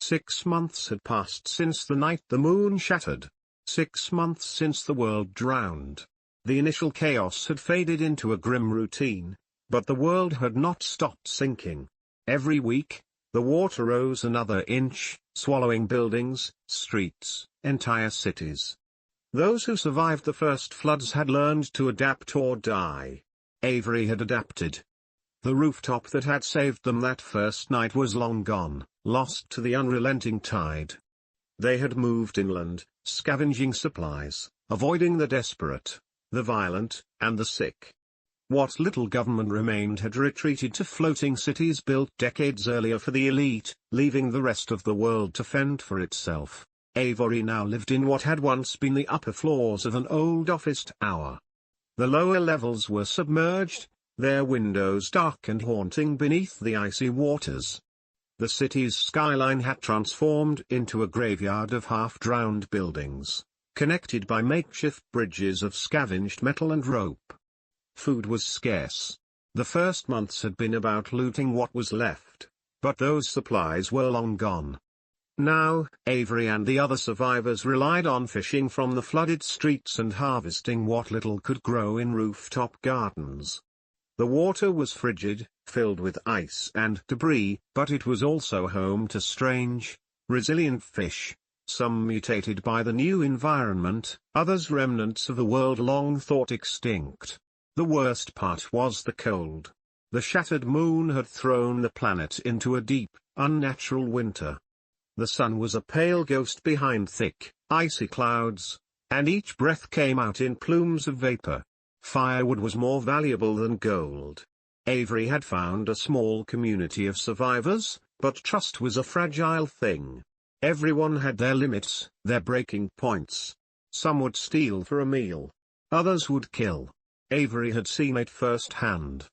6 months had passed since the night the moon shattered. 6 months since the world drowned. The initial chaos had faded into a grim routine, but the world had not stopped sinking. Every week, the water rose another inch, swallowing buildings, streets, entire cities. Those who survived the first floods had learned to adapt or die. Avery had adapted. The rooftop that had saved them that first night was long gone, lost to the unrelenting tide. They had moved inland, scavenging supplies, avoiding the desperate, the violent, and the sick. What little government remained had retreated to floating cities built decades earlier for the elite, leaving the rest of the world to fend for itself. Avery now lived in what had once been the upper floors of an old office tower. The lower levels were submerged, their windows dark and haunting beneath the icy waters. The city's skyline had transformed into a graveyard of half-drowned buildings, connected by makeshift bridges of scavenged metal and rope. Food was scarce. The first months had been about looting what was left, but those supplies were long gone. Now, Avery and the other survivors relied on fishing from the flooded streets and harvesting what little could grow in rooftop gardens. The water was frigid, filled with ice and debris, but it was also home to strange, resilient fish, some mutated by the new environment, others remnants of a world long thought extinct. The worst part was the cold. The shattered moon had thrown the planet into a deep, unnatural winter. The sun was a pale ghost behind thick, icy clouds, and each breath came out in plumes of vapor. Firewood was more valuable than gold. Avery had found a small community of survivors, but trust was a fragile thing. Everyone had their limits, their breaking points. Some would steal for a meal. Others would kill. Avery had seen it firsthand.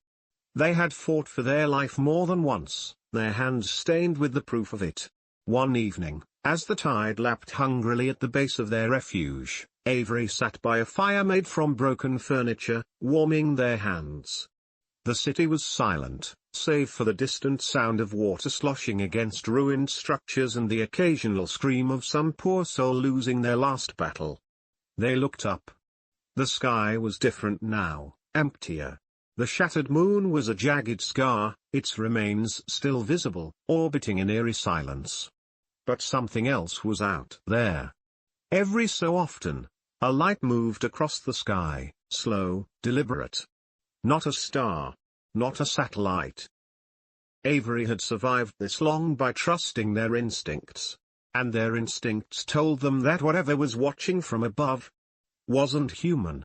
They had fought for their life more than once, their hands stained with the proof of it. One evening, as the tide lapped hungrily at the base of their refuge, Avery sat by a fire made from broken furniture, warming their hands. The city was silent, save for the distant sound of water sloshing against ruined structures and the occasional scream of some poor soul losing their last battle. They looked up. The sky was different now, emptier. The shattered moon was a jagged scar, its remains still visible, orbiting in eerie silence. But something else was out there. Every so often, a light moved across the sky, slow, deliberate. Not a star. Not a satellite. Avery had survived this long by trusting their instincts. And their instincts told them that whatever was watching from above wasn't human.